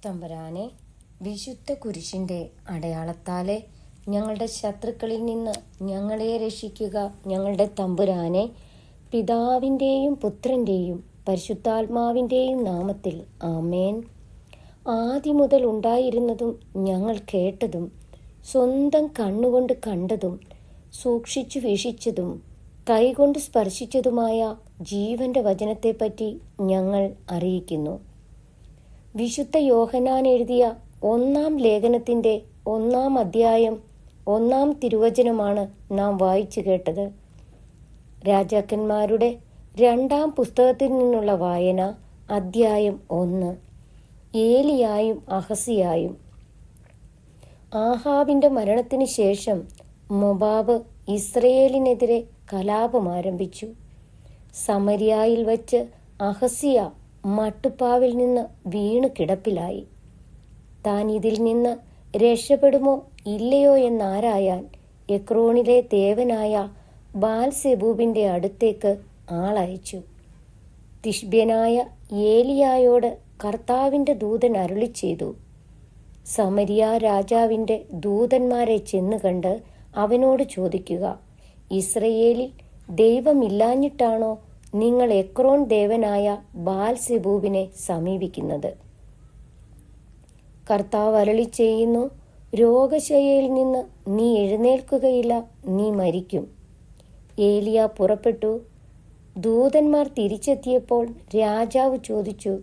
തമ്പുരാനെ, വിശുദ്ധ കുരിശിൻ്റെ അടയാളത്താലെ ഞങ്ങളുടെ ശത്രുക്കളിൽ നിന്ന് ഞങ്ങളെ രക്ഷിക്കുക. ഞങ്ങളുടെ തമ്പുരാനെ, പിതാവിൻ്റെയും പുത്രൻ്റെയും പരിശുദ്ധാത്മാവിൻ്റെയും നാമത്തിൽ ആമേൻ. ആദ്യം മുതൽ ഉണ്ടായിരുന്നതും ഞങ്ങൾ കേട്ടതും സ്വന്തം കണ്ണുകൊണ്ട് കണ്ടതും സൂക്ഷിച്ചു വീക്ഷിച്ചതും കൈകൊണ്ട് സ്പർശിച്ചതുമായ ജീവന്റെ വചനത്തെപ്പറ്റി ഞങ്ങൾ അറിയിക്കുന്നു. വിശുദ്ധ യോഹന്നാൻ എഴുതിയ 1-ാം ലേഖനത്തിൻ്റെ 1-ാം അധ്യായം 1-ാം തിരുവചനമാണ് നാം വായിച്ചു കേട്ടത്. രാജാക്കന്മാരുടെ 2-ാം പുസ്തകത്തിൽ നിന്നുള്ള വായന, അധ്യായം 1. ഏലിയായും അഹസിയായും. ആഹാബിൻ്റെ മരണത്തിന് ശേഷം മൊബാബ് ഇസ്രയേലിനെതിരെ കലാപം ആരംഭിച്ചു. സമരിയായിൽ വച്ച് അഹസിയ മട്ടുപ്പാവിൽ നിന്ന് വീണ് കിടപ്പിലായി. താൻ ഇതിൽ നിന്ന് രക്ഷപ്പെടുമോ ഇല്ലയോ എന്നാരായാൻ എക്രോണിലെ ദേവനായ ബാൽസെബൂബിൻ്റെ അടുത്തേക്ക് ആളയച്ചു. തിശ്ബ്യനായ ഏലിയായോട് കർത്താവിൻ്റെ ദൂതൻ അരുളി ചെയ്തു, സമരിയ രാജാവിൻ്റെ ദൂതന്മാരെ ചെന്ന് കണ്ട് അവനോട് ചോദിക്കുക, ഇസ്രയേലിൽ ദൈവമില്ലാഞ്ഞിട്ടാണോ നിങ്ങൾ എക്രോൺ ദേവനായ ബാൽസെബൂബിനെ സമീപിക്കുന്നത്? കർത്താവ് അരുളി ചെയ്യുന്നു, രോഗശയ്യയിൽ നിന്ന് നീ എഴുന്നേൽക്കുകയില്ല, നീ മരിക്കും. ഏലിയ പുറപ്പെട്ടു. ദൂതന്മാർ തിരിച്ചെത്തിയപ്പോൾ രാജാവ് ചോദിച്ചു,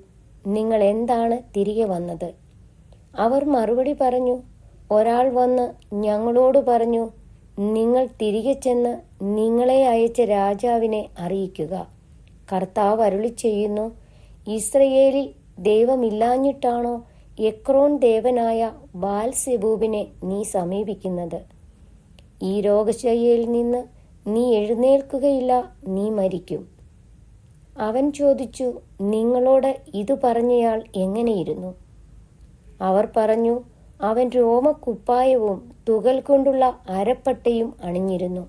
നിങ്ങൾ എന്താണ് തിരികെ വന്നത്? അവർ മറുപടി പറഞ്ഞു, ഒരാൾ വന്ന് ഞങ്ങളോട് പറഞ്ഞു, നിങ്ങൾ തിരികെ ചെന്ന് നിങ്ങളെ അയച്ച രാജാവിനെ അറിയിക്കുക. കർത്താവ് അരുളി ചെയ്യുന്നു, ഇസ്രയേലിൽ ദൈവമില്ലാഞ്ഞിട്ടാണോ എക്രോൺ ദേവനായ ബാൽസെബൂബിനെ നീ സമീപിക്കുന്നത്? ഈ രോഗശയ്യയിൽ നിന്ന് നീ എഴുന്നേൽക്കുകയില്ല, നീ മരിക്കും. അവൻ ചോദിച്ചു, നിങ്ങളോട് ഇത് പറഞ്ഞയാൾ എങ്ങനെയിരുന്നു? അവർ പറഞ്ഞു, അവൻ രോമക്കുപ്പായവും തുകൽ കൊണ്ടുള്ള അരപ്പട്ടയും അണിഞ്ഞിരുന്നു.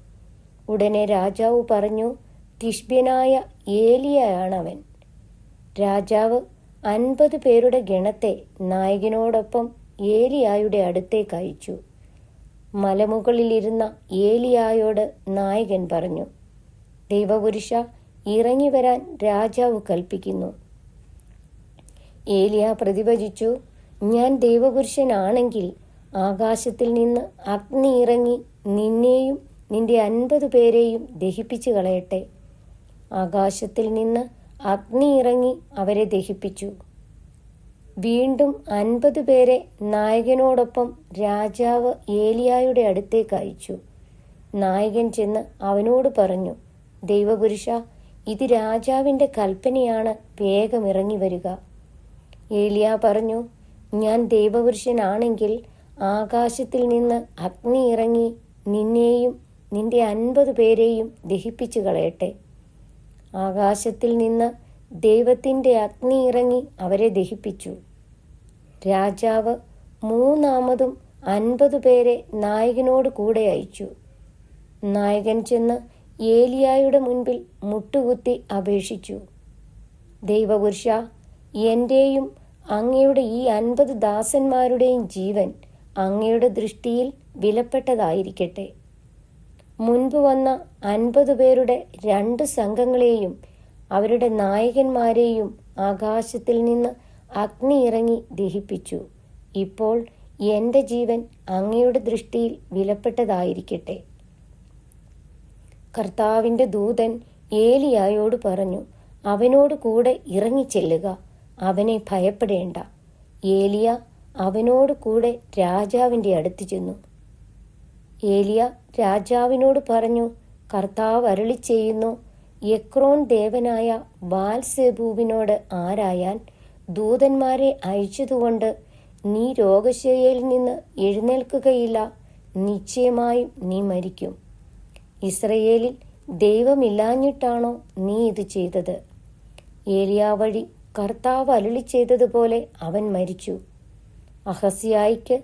ഉടനെ രാജാവ് പറഞ്ഞു, തിശ്ബ്യനായ ഏലിയായാണവൻ. രാജാവ് 50 പേരുടെ ഗണത്തെ നായകനോടൊപ്പം ഏലിയായുടെ അടുത്തേക്ക് അയച്ചു. മലമുകളിലിരുന്ന ഏലിയായോട് നായകൻ പറഞ്ഞു, ദൈവപുരുഷ, ഇറങ്ങി വരാൻ രാജാവ് കൽപ്പിക്കുന്നു. ഏലിയ പ്രതിവചിച്ചു, ഞാൻ ദൈവപുരുഷനാണെങ്കിൽ ആകാശത്തിൽ നിന്ന് അഗ്നി ഇറങ്ങി നിന്നെയും നിന്റെ 50 പേരെയും ദഹിപ്പിച്ചു കളയട്ടെ. ആകാശത്തിൽ നിന്ന് അഗ്നി ഇറങ്ങി അവരെ ദഹിപ്പിച്ചു. വീണ്ടും 50 പേരെ നായകനോടൊപ്പം രാജാവ് ഏലിയായുടെ അടുത്തേക്ക് അയച്ചു. നായകൻ ചെന്ന് അവനോട് പറഞ്ഞു, ദൈവപുരുഷ, ഇത് രാജാവിൻ്റെ കൽപ്പനയാണ്, വേഗം ഇറങ്ങി വരിക. ഏലിയ പറഞ്ഞു, ഞാൻ ദൈവപുരുഷനാണെങ്കിൽ ആകാശത്തിൽ നിന്ന് അഗ്നി ഇറങ്ങി നിന്നെയും നിന്റെ 50 പേരെയും ദഹിപ്പിച്ചു കളയട്ടെ. ആകാശത്തിൽ നിന്ന് ദൈവത്തിൻ്റെ അഗ്നി ഇറങ്ങി അവരെ ദഹിപ്പിച്ചു. രാജാവ് 3-ാമതും 50 പേരെ നായകനോട് കൂടെ അയച്ചു. നായകൻ ചെന്ന് ഏലിയായുടെ മുൻപിൽ മുട്ടുകുത്തി അപേക്ഷിച്ചു, ദൈവപുരുഷ, എൻ്റെയും അങ്ങയുടെ ഈ 50 ദാസന്മാരുടെയും ജീവൻ അങ്ങയുടെ ദൃഷ്ടിയിൽ വിലപ്പെട്ടതായിരിക്കട്ടെ. മുൻപ് വന്ന 50 പേരുടെ 2 സംഘങ്ങളെയും അവരുടെ നായകന്മാരെയും ആകാശത്തിൽ നിന്ന് അഗ്നി ഇറങ്ങി ദഹിപ്പിച്ചു. ഇപ്പോൾ എൻ്റെ ജീവൻ അങ്ങയുടെ ദൃഷ്ടിയിൽ വിലപ്പെട്ടതായിരിക്കട്ടെ. കർത്താവിൻ്റെ ദൂതൻ ഏലിയായോട് പറഞ്ഞു, അവനോട് കൂടെ ഇറങ്ങിച്ചെല്ലുക, അവനെ ഭയപ്പെടേണ്ട. ഏലിയ അവനോട് കൂടെ രാജാവിൻ്റെ അടുത്ത് ചെന്നു. ഏലിയ രാജാവിനോട് പറഞ്ഞു, കർത്താവ് അരുളി ചെയ്യുന്നു, എക്രോൺ ദേവനായ ബാൽസെബൂബിനോട് ആരായാൻ ദൂതന്മാരെ അയച്ചതുകൊണ്ട് നീ രോഗശയ്യയിൽ നിന്ന് എഴുന്നേൽക്കുകയില്ല, നിശ്ചയമായും നീ മരിക്കും. ഇസ്രയേലിൽ ദൈവമില്ലാഞ്ഞിട്ടാണോ നീ ഇത് ചെയ്തത്? ഏലിയ വഴി കർത്താവ് അരുളി ചെയ്തതുപോലെ അവൻ മരിച്ചു. അഹസ്യായിക്ക്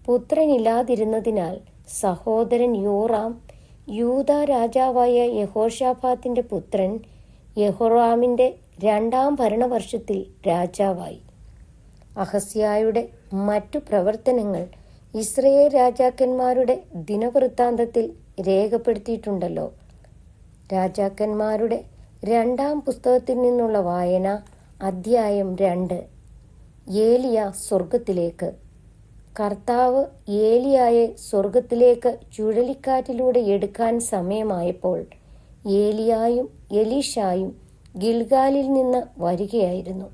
പുത്രനില്ലാതിരുന്നതിനാൽ സഹോദരൻ യോറാം യൂദാ രാജാവായ യഹോശാഫാത്തിൻ്റെ പുത്രൻ യഹോറാമിൻ്റെ 2-ാം ഭരണവർഷത്തിൽ രാജാവായി. അഹസ്യായുടെ മറ്റു പ്രവർത്തനങ്ങൾ ഇസ്രയേൽ രാജാക്കന്മാരുടെ ദിനവൃത്താന്തത്തിൽ രേഖപ്പെടുത്തിയിട്ടുണ്ടല്ലോ. രാജാക്കന്മാരുടെ 2-ാം പുസ്തകത്തിൽ നിന്നുള്ള വായന, അധ്യായം 2. ഏലിയ സ്വർഗത്തിലേക്ക്. കർത്താവ് ഏലിയായെ സ്വർഗത്തിലേക്ക് ചുഴലിക്കാറ്റിലൂടെ എടുക്കാൻ സമയമായപ്പോൾ ഏലിയായും എലീഷായും ഗിൽഗാലിൽ നിന്ന് വരികയായിരുന്നു.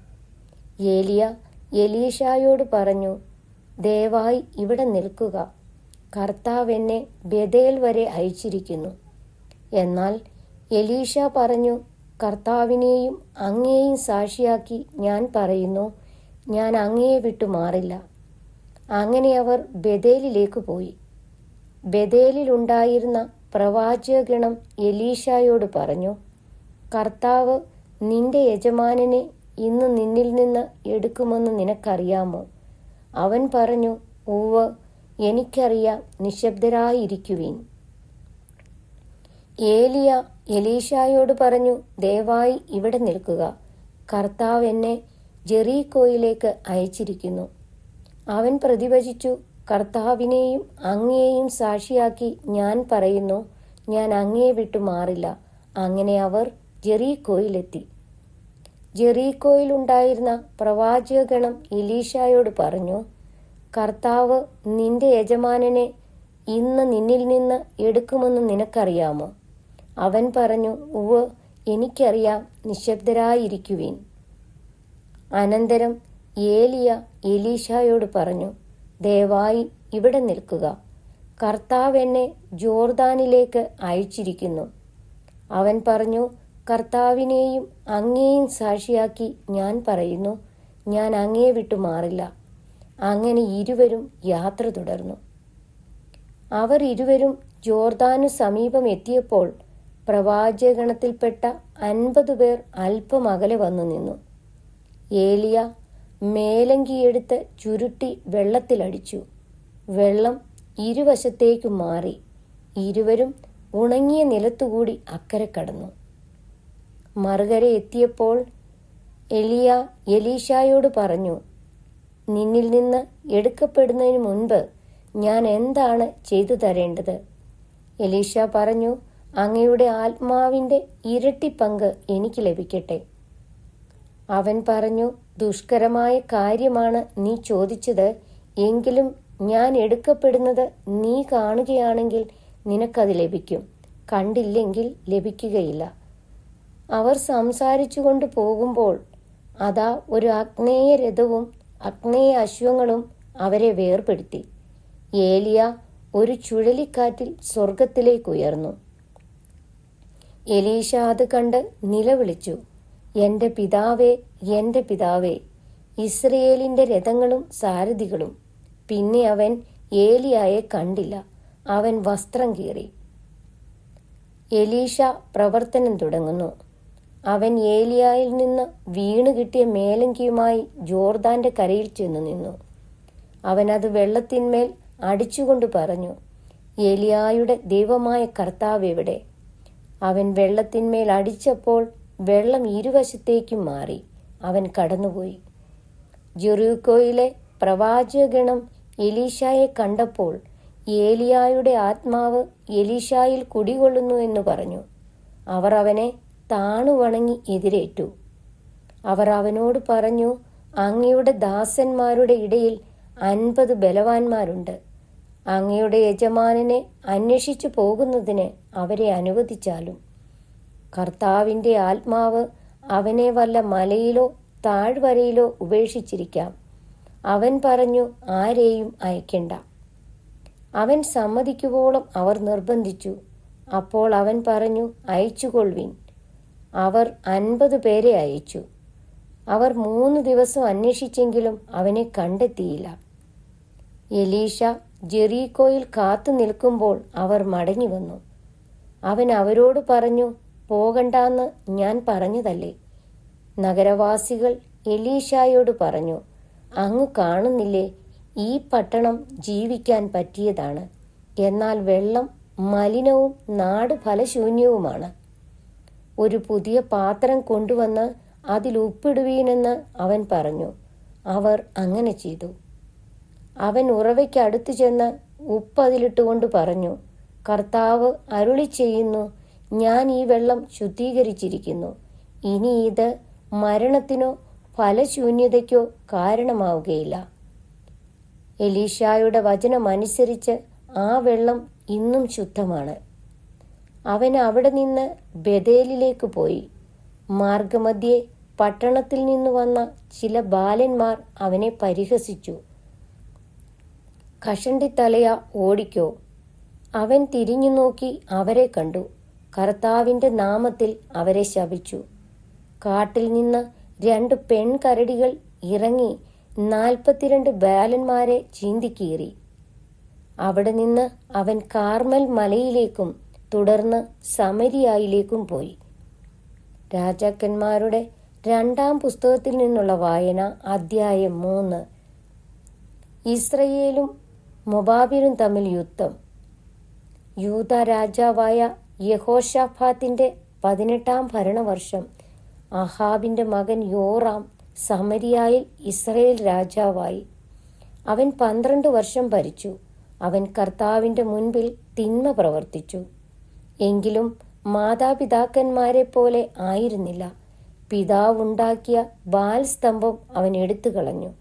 ഏലിയ എലീഷായോട് പറഞ്ഞു, ദയവായി ഇവിടെ നിൽക്കുക, കർത്താവ് എന്നെ ബേഥേൽ വരെ അയച്ചിരിക്കുന്നു. എന്നാൽ എലീഷ പറഞ്ഞു, കർത്താവിനെയും അങ്ങയെയും സാക്ഷിയാക്കി ഞാൻ പറയുന്നു, ഞാൻ അങ്ങയെ വിട്ടു മാറില്ല. അങ്ങനെ അവർ ബേഥേലിലേക്ക് പോയി. ബേഥേലിലുണ്ടായിരുന്ന പ്രവാചകഗണം എലീഷായോട് പറഞ്ഞു, കർത്താവ് നിന്റെ യജമാനനെ ഇന്ന് നിന്നിൽ നിന്ന് എടുക്കുമെന്ന് നിനക്കറിയാമോ? അവൻ പറഞ്ഞു, ഉവ്വ്, എനിക്കറിയാം, നിശബ്ദരായിരിക്കുവിൻ. ഏലിയ എലീഷായോട് പറഞ്ഞു, ദയവായി ഇവിടെ നിൽക്കുക, കർത്താവ് എന്നെ ജെറീക്കോയിലേക്ക് അയച്ചിരിക്കുന്നു. അവൻ പ്രതിവചിച്ചു, കർത്താവിനെയും അങ്ങയെയും സാക്ഷിയാക്കി ഞാൻ പറയുന്നു, ഞാൻ അങ്ങയെ വിട്ടു മാറില്ല. അങ്ങനെ അവർ ജെറീക്കോയിലെത്തി. ജെറീക്കോയിലുണ്ടായിരുന്ന പ്രവാചകഗണം എലീഷായോട് പറഞ്ഞു, കർത്താവ് നിന്റെ യജമാനനെ ഇന്ന് നിന്നിൽ നിന്ന് എടുക്കുമെന്ന് നിനക്കറിയാമോ? അവൻ പറഞ്ഞു, ഉവ്വ്, എനിക്കറിയാം, നിശബ്ദരായിരിക്കുവിൻ. അനന്തരം ഏലിയ എലീഷായോട് പറഞ്ഞു, ദയവായി ഇവിടെ നിൽക്കുക, കർത്താവ് എന്നെ ജോർദാനിലേക്ക് അയച്ചിരിക്കുന്നു. അവൻ പറഞ്ഞു, കർത്താവിനെയും അങ്ങയെയും സാക്ഷിയാക്കി ഞാൻ പറയുന്നു, ഞാൻ അങ്ങയെ വിട്ടു മാറില്ല. അങ്ങനെ ഇരുവരും യാത്ര തുടർന്നു. അവർ ഇരുവരും ജോർദാനു സമീപം എത്തിയപ്പോൾ പ്രവാചകഗണത്തിൽപ്പെട്ട 50 പേർ അല്പം അകലെ വന്നു നിന്നു. ഏലിയ മേലങ്കിയെടുത്ത് ചുരുട്ടി വെള്ളത്തിലടിച്ചു. വെള്ളം ഇരുവശത്തേക്കും മാറി. ഇരുവരും ഉണങ്ങിയ നിലത്തുകൂടി അക്കരെ കടന്നു. മറുകര എത്തിയപ്പോൾ എലിയ എലീഷായോട് പറഞ്ഞു, നിന്നിൽ നിന്ന് എടുക്കപ്പെടുന്നതിന് മുൻപ് ഞാൻ എന്താണ് ചെയ്തു തരേണ്ടത്? എലീഷ പറഞ്ഞു, അങ്ങയുടെ ആത്മാവിൻ്റെ ഇരട്ടി പങ്ക് എനിക്ക് ലഭിക്കട്ടെ. അവൻ പറഞ്ഞു, ദുഷ്കരമായ കാര്യമാണ് നീ ചോദിച്ചത്. എങ്കിലും ഞാൻ എടുക്കപ്പെടുന്നത് നീ കാണുകയാണെങ്കിൽ നിനക്കത് ലഭിക്കും, കണ്ടില്ലെങ്കിൽ ലഭിക്കുകയില്ല. അവർ സംസാരിച്ചു കൊണ്ട് പോകുമ്പോൾ അതാ ഒരു ആഗ്നേയ രഥവും ആഗ്നേയ അശ്വങ്ങളും അവരെ വേർപെടുത്തി. ഏലിയ ഒരു ചുഴലിക്കാറ്റിൽ സ്വർഗത്തിലേക്കുയർന്നു. എലീഷ അത് കണ്ട് നിലവിളിച്ചു, എൻ്റെ പിതാവേ, എൻ്റെ പിതാവേ, ഇസ്രയേലിൻ്റെ രഥങ്ങളും സാരഥികളും. പിന്നെ അവൻ ഏലിയായെ കണ്ടില്ല. അവൻ വസ്ത്രം കീറി. എലീഷ പ്രവർത്തനം തുടങ്ങുന്നു. അവൻ ഏലിയായിൽ നിന്ന് വീണു കിട്ടിയ മേലങ്കിയുമായി ജോർദാന്റെ കരയിൽ ചെന്നു നിന്നു. അവൻ അത് വെള്ളത്തിന്മേൽ അടിച്ചുകൊണ്ട് പറഞ്ഞു, ഏലിയായുടെ ദൈവമായ കർത്താവ് എവിടെ? അവൻ വെള്ളത്തിന്മേൽ അടിച്ചപ്പോൾ വെള്ളം ഇരുവശത്തേക്കും മാറി. അവൻ കടന്നുപോയി. ജെറീക്കോയിലെ പ്രവാചകഗണം എലീഷായെ കണ്ടപ്പോൾ ഏലിയായുടെ ആത്മാവ് എലീഷായിൽ കുടികൊള്ളുന്നു എന്ന് പറഞ്ഞു. അവർ അവനെ താണുവണങ്ങി എതിരേറ്റു. അവർ അവനോട് പറഞ്ഞു, അങ്ങയുടെ ദാസന്മാരുടെ ഇടയിൽ 50 ബലവാന്മാരുണ്ട്. അങ്ങയുടെ യജമാനനെ അന്വേഷിച്ചു പോകുന്നതിന് അവരെ അനുവദിച്ചാലും. കർത്താവിൻ്റെ ആത്മാവ് അവനെ വല്ല മലയിലോ താഴ്വരയിലോ ഉപേക്ഷിച്ചിരിക്കാം. അവൻ പറഞ്ഞു, ആരെയും അയക്കണ്ട. അവൻ സമ്മതിക്കുവോളം അവർ നിർബന്ധിച്ചു. അപ്പോൾ അവൻ പറഞ്ഞു, അയച്ചുകൊള്ളുവിൻ. അവർ 50 പേരെ അയച്ചു. അവർ 3 ദിവസം അന്വേഷിച്ചെങ്കിലും അവനെ കണ്ടെത്തിയില്ല. എലീഷ ജെറീക്കോയിൽ കാത്തു നിൽക്കുമ്പോൾ അവർ മടങ്ങി വന്നു. അവൻ അവരോട് പറഞ്ഞു, പോകണ്ടാന്ന് ഞാൻ പറഞ്ഞതല്ലേ? നഗരവാസികൾ എലീഷായോട് പറഞ്ഞു, അങ്ങ് കാണുന്നില്ലേ, ഈ പട്ടണം ജീവിക്കാൻ പറ്റിയതാണ്. എന്നാൽ വെള്ളം മലിനവും നാട് ഫലശൂന്യവുമാണ്. ഒരു പുതിയ പാത്രം കൊണ്ടുവന്ന് അതിൽ ഉപ്പിടുവീനെന്ന് അവൻ പറഞ്ഞു. അവർ അങ്ങനെ ചെയ്തു. അവൻ ഉറവയ്ക്ക് അടുത്തു ചെന്ന് ഉപ്പതിലിട്ടുകൊണ്ട് പറഞ്ഞു, കർത്താവ് അരുളി ചെയ്യുന്നു, ഞാൻ ഈ വെള്ളം ശുദ്ധീകരിച്ചിരിക്കുന്നു. ഇനി ഇത് മരണത്തിനോ ഫലശൂന്യതയ്ക്കോ കാരണമാവുകയില്ല. എലീശായുടെ വചനമനുസരിച്ച് ആ വെള്ളം ഇന്നും ശുദ്ധമാണ്. അവൻ അവിടെ നിന്ന് ബേഥേലിലേക്ക് പോയി. മാർഗമധ്യേ പട്ടണത്തിൽ നിന്ന് വന്ന ചില ബാലന്മാർ അവനെ പരിഹസിച്ചു. കഷണ്ടിത്തലയ ഓടിക്കോ. അവൻ തിരിഞ്ഞു നോക്കി അവരെ കണ്ടു. കർത്താവിൻ്റെ നാമത്തിൽ അവരെ ശപിച്ചു. കാട്ടിൽ നിന്ന് 2 പെൺകരടികൾ ഇറങ്ങി 42 ബാലന്മാരെ ചീന്തിക്കീറി. അവിടെ നിന്ന് അവൻ കാർമൽ മലയിലേക്കും തുടർന്ന് സമരിയായിലേക്കും പോയി. രാജാക്കന്മാരുടെ 2-ാം പുസ്തകത്തിൽ നിന്നുള്ള വായന, അധ്യായം 3. ഇസ്രയേലും മൊബാബിലും തമ്മിൽ യുദ്ധം. യൂദ രാജാവായ യഹോശാഫാത്തിന്റെ 18-ാം ഭരണവർഷം അഹാബിന്റെ മകൻ യോറാം സമരിയായിൽ ഇസ്രയേൽ രാജാവായി. അവൻ 12 വർഷം ഭരിച്ചു. അവൻ കർത്താവിന്റെ മുൻപിൽ തിന്മ പ്രവർത്തിച്ചു. എങ്കിലും മാതാപിതാക്കന്മാരെ പോലെ ആയിരുന്നില്ല. പിതാവുണ്ടാക്കിയ ബാൽ സ്തംഭം അവൻ എടുത്തു കളഞ്ഞു.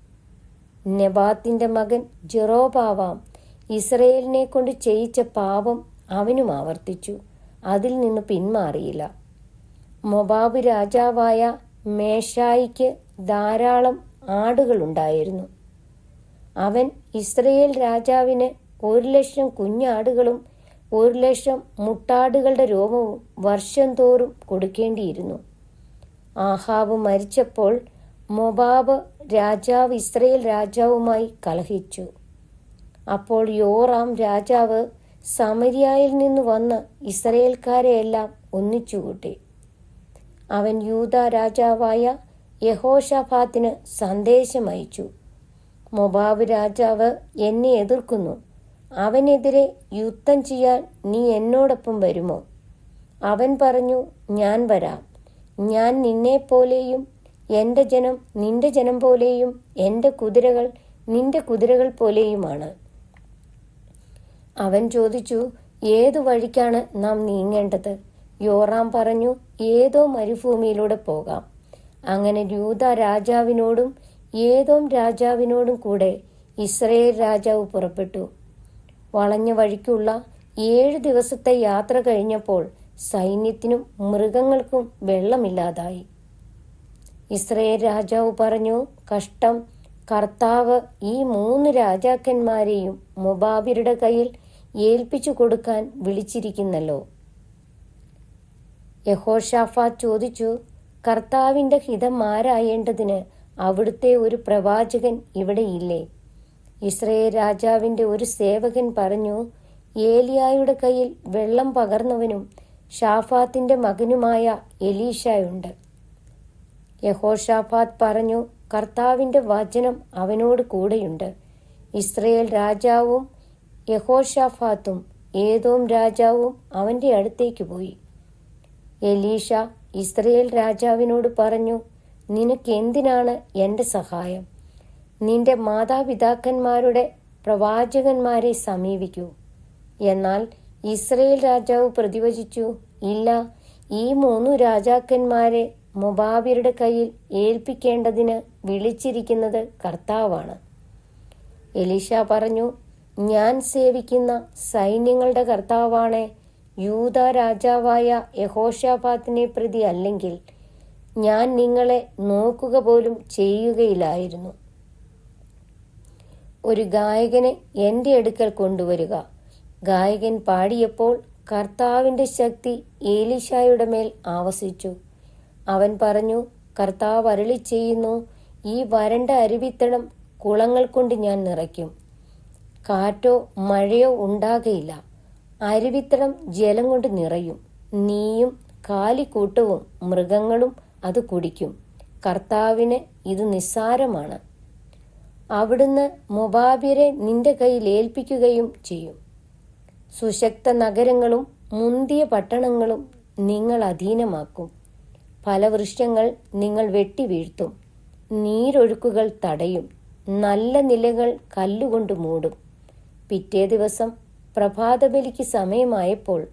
നെബാത്തിന്റെ മകൻ ജെറോബാവാം ഇസ്രയേലിനെ കൊണ്ട് ചെയ്യിച്ച പാപം അവനും ആവർത്തിച്ചു. അതിൽ നിന്ന് പിന്മാറിയില്ല. മൊബാബ് രാജാവായ മേശായിക്ക് ധാരാളം ആടുകളുണ്ടായിരുന്നു. അവൻ ഇസ്രയേൽ രാജാവിന് 1,00,000 കുഞ്ഞാടുകളും 1,00,000 മുട്ടാടുകളുടെ രോമവും വർഷം തോറും കൊടുക്കേണ്ടിയിരുന്നു. ആഹാബ് മരിച്ചപ്പോൾ മൊബാബ് രാജാവ് ഇസ്രയേൽ രാജാവുമായി കലഹിച്ചു. അപ്പോൾ യോറാം രാജാവ് സമരിയായിൽ നിന്ന് വന്ന് ഇസ്രയേൽക്കാരെയെല്ലാം ഒന്നിച്ചുകൂട്ടി. അവൻ യൂദ രാജാവായ യഹോശാഫാത്തിന് സന്ദേശമയച്ചു, മൊബാബ് രാജാവ് എന്നെ എതിർക്കുന്നു. അവനെതിരെ യുദ്ധം ചെയ്യാൻ നീ എന്നോടൊപ്പം വരുമോ? അവൻ പറഞ്ഞു, ഞാൻ വരാം. ഞാൻ നിന്നെപ്പോലെയും എൻ്റെ ജനം നിന്റെ ജനം പോലെയും എൻ്റെ കുതിരകൾ നിന്റെ കുതിരകൾ പോലെയുമാണ്. അവൻ ചോദിച്ചു, ഏതു വഴിക്കാണ് നാം നീങ്ങേണ്ടത്? യോറാം പറഞ്ഞു, ഏതോ മരുഭൂമിയിലൂടെ പോകാം. അങ്ങനെ യൂദ രാജാവിനോടും ഏദോം രാജാവിനോടും കൂടെ ഇസ്രയേൽ രാജാവ് പുറപ്പെട്ടു. വളഞ്ഞ വഴിക്കുള്ള 7 ദിവസത്തെ യാത്ര കഴിഞ്ഞപ്പോൾ സൈന്യത്തിനും മൃഗങ്ങൾക്കും വെള്ളമില്ലാതായി. ഇസ്രയേൽ രാജാവ് പറഞ്ഞു, കഷ്ടം, കർത്താവ് ഈ 3 രാജാക്കന്മാരെയും മൊബാബിയരുടെ കയ്യിൽ ഏൽപ്പിച്ചു കൊടുക്കാൻ വിളിച്ചിരിക്കുന്നല്ലോ. യഹോശാഫാത്ത് ചോദിച്ചു, കർത്താവിൻ്റെ ഹിതം ആരായേണ്ടതിന് അവിടുത്തെ ഒരു പ്രവാചകൻ ഇവിടെ ഇല്ലേ? ഇസ്രയേൽ രാജാവിൻ്റെ ഒരു സേവകൻ പറഞ്ഞു, ഏലിയായുടെ കയ്യിൽ വെള്ളം പകർന്നവനും ഷാഫാത്തിന്റെ മകനുമായ എലീശയുണ്ട്. യഹോശാഫാത്ത് പറഞ്ഞു, കർത്താവിൻ്റെ വചനം അവനോട് കൂടെയുണ്ട്. ഇസ്രയേൽ രാജാവും യഹോശാഫാത്തും ഏദോം രാജാവും അവൻ്റെ അടുത്തേക്ക് പോയി. എലീശ ഇസ്രയേൽ രാജാവിനോട് പറഞ്ഞു, നിനക്കെന്തിനാണ് എൻ്റെ സഹായം? നിന്റെ മാതാപിതാക്കന്മാരുടെ പ്രവാചകന്മാരെ സമീപിക്കൂ. എന്നാൽ ഇസ്രയേൽ രാജാവ് പ്രതിവചിച്ചു, ഇല്ല, ഈ 3 രാജാക്കന്മാരെ മൊബാബിയരുടെ കയ്യിൽ ഏൽപ്പിക്കേണ്ടതിന് വിളിച്ചിരിക്കുന്നത് കർത്താവാണ്. എലീശ പറഞ്ഞു, ഞാൻ സേവിക്കുന്ന സൈന്യങ്ങളുടെ കർത്താവാണ് യൂദ രാജാവായ യഹോശാഫാത്തിനെ പ്രതി അല്ലെങ്കിൽ ഞാൻ നിങ്ങളെ നോക്കുക പോലും ചെയ്യുകയില്ലായിരുന്നു. ഒരു ഗായകനെ എൻ്റെ അടുക്കൽ കൊണ്ടുവരിക. ഗായകൻ പാടിയപ്പോൾ കർത്താവിൻ്റെ ശക്തി എലീശയുടെ മേൽ ആവസിച്ചു. അവൻ പറഞ്ഞു, കർത്താവ് അരുളി ചെയ്യുന്നു, ഈ വരണ്ട അരുവിത്തടം കുളങ്ങൾ കൊണ്ട് ഞാൻ നിറയ്ക്കും. കാറ്റോ മഴയോ ഉണ്ടാകയില്ല. അരുവിത്തടം ജലം കൊണ്ട് നിറയും. നീയും കാലിക്കൂട്ടവും മൃഗങ്ങളും അത് കുടിക്കും. കർത്താവിന് ഇത് നിസ്സാരമാണ്. അവിടുന്ന് മൊബാബിയരെ നിന്റെ കയ്യിൽ ഏൽപ്പിക്കുകയും ചെയ്യും. സുശക്ത നഗരങ്ങളും മുന്തിയ പട്ടണങ്ങളും നിങ്ങൾ അധീനമാക്കും. ഫലവൃക്ഷങ്ങൾ നിങ്ങൾ വെട്ടി വീഴ്ത്തും. നീരൊഴുക്കുകൾ തടയും, നല്ല നിലങ്ങൾ കല്ലുകൊണ്ട് മൂടും. പിറ്റേ ദിവസം പ്രഭാതബലിക്ക് സമയമായപ്പോൾ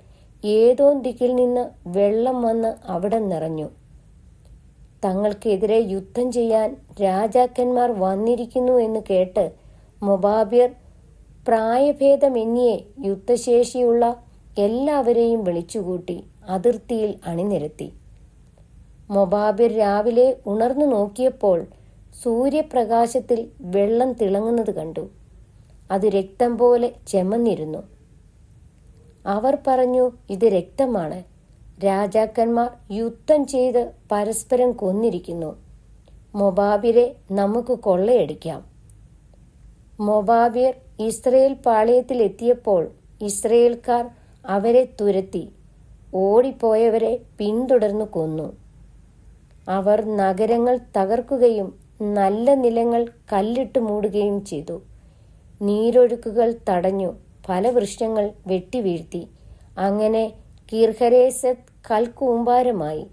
ഏതോ ദിക്കിൽ നിന്ന് വെള്ളം വന്ന് അവിടെ നിറഞ്ഞു. തങ്ങൾക്കെതിരെ യുദ്ധം ചെയ്യാൻ രാജാക്കന്മാർ വന്നിരിക്കുന്നു എന്ന് കേട്ട് മൊബാബ്യർ പ്രായഭേദമന്യേ യുദ്ധശേഷിയുള്ള എല്ലാവരെയും വിളിച്ചുകൂട്ടി അതിർത്തിയിൽ അണിനിരത്തി. മൊബാബ്യർ രാവിലെ ഉണർന്നു നോക്കിയപ്പോൾ സൂര്യപ്രകാശത്തിൽ വെള്ളം തിളങ്ങുന്നത് കണ്ടു. അത് രക്തം പോലെ ചെമന്നിരുന്നു. അവർ പറഞ്ഞു, ഇത് രക്തമാണ്. രാജാക്കന്മാർ യുദ്ധം ചെയ്ത് പരസ്പരം കൊന്നിരിക്കുന്നു. മൊബാബ്യരെ നമുക്ക് കൊള്ളയടിക്കാം. മൊബാബ്യർ ഇസ്രയേൽ പാളയത്തിൽ എത്തിയപ്പോൾ ഇസ്രയേൽക്കാർ അവരെ തുരത്തി ഓടിപ്പോയവരെ പിന്തുടർന്നു കൊന്നു. അവർ നഗരങ്ങൾ തകർക്കുകയും നല്ല നിലങ്ങൾ കല്ലിട്ട് മൂടുകയും ചെയ്തു. നീരൊഴുക്കുകൾ തടഞ്ഞു, ഫലവൃക്ഷങ്ങൾ വെട്ടിവീഴ്ത്തി. അങ്ങനെ കീർഹരേസത്ത് കൽക്കൂമ്പാരമായി.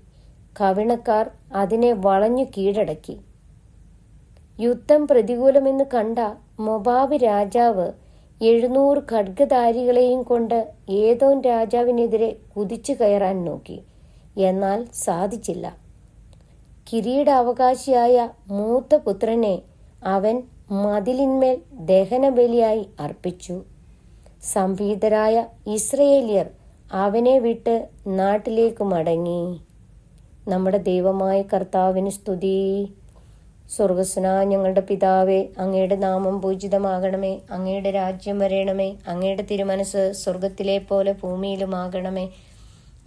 കവിണക്കാർ അതിനെ വളഞ്ഞു കീഴടക്കി. യുദ്ധം പ്രതികൂലമെന്ന് കണ്ട മൊബാബ് രാജാവ് 700 ഖഡ്ഗധാരികളെയും കൊണ്ട് ഏദോം രാജാവിനെതിരെ കുതിച്ചു കയറാൻ നോക്കി. എന്നാൽ സാധിച്ചില്ല. കിരീടാവകാശിയായ മൂത്ത പുത്രനെ അവൻ മതിലിന്മേൽ ദഹനബലിയായി അർപ്പിച്ചു. സംഭീതരായ ഇസ്രയേല്യർ അവനെ വിട്ട് നാട്ടിലേക്ക് മടങ്ങി. നമ്മുടെ ദൈവമായ കർത്താവിന് സ്തുതി. സ്വർഗസ്വനായ ഞങ്ങളുടെ പിതാവേ, അങ്ങയുടെ നാമം പൂജിതമാകണമേ. അങ്ങയുടെ രാജ്യം വരേണമേ. അങ്ങയുടെ തിരുമനസ് സ്വർഗത്തിലെ പോലെ ഭൂമിയിലുമാകണമേ.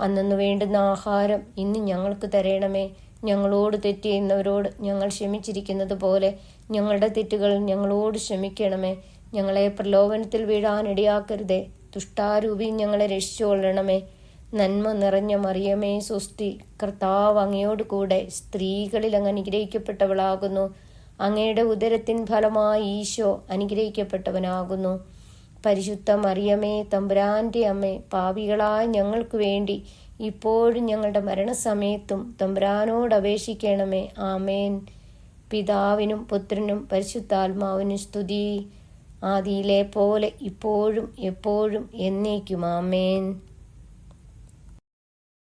അന്നു വേണ്ടുന്ന ആഹാരം ഇന്ന് ഞങ്ങൾക്ക് തരേണമേ. ഞങ്ങളോട് തെറ്റ് ചെയ്യുന്നവരോട് ഞങ്ങൾ ക്ഷമിച്ചിരിക്കുന്നത് പോലെ ഞങ്ങളുടെ തെറ്റുകൾ ഞങ്ങളോട് ക്ഷമിക്കണമേ. ഞങ്ങളെ പ്രലോഭനത്തിൽ വീഴാനിടയാക്കരുതേ. ദുഷ്ടാരൂപി ഞങ്ങളെ രക്ഷിച്ചുകൊള്ളണമേ. നന്മ നിറഞ്ഞ മറിയമേ സ്വസ്തി, കർത്താവ് അങ്ങയോട് കൂടെ സ്ത്രീകളിൽ അങ്ങ് അനുഗ്രഹിക്കപ്പെട്ടവളാകുന്നു. അങ്ങയുടെ ഉദരത്തിൻ ഫലമായി ഈശോ അനുഗ്രഹിക്കപ്പെട്ടവനാകുന്നു. പരിശുദ്ധ മറിയമേ തമ്പുരാന്റെ അമ്മേ, പാപികളായ ഞങ്ങൾക്ക് വേണ്ടി ഇപ്പോഴും ഞങ്ങളുടെ മരണസമയത്തും തമ്പുരാനോട് അപേക്ഷിക്കണമേ. ആമേൻ. പിതാവിനും പുത്രനും പരിശുദ്ധാത്മാവിനും സ്തുതി. ആദിയിലെ പോലെ ഇപ്പോഴും എപ്പോഴും എന്നേക്കും. ആമേൻ.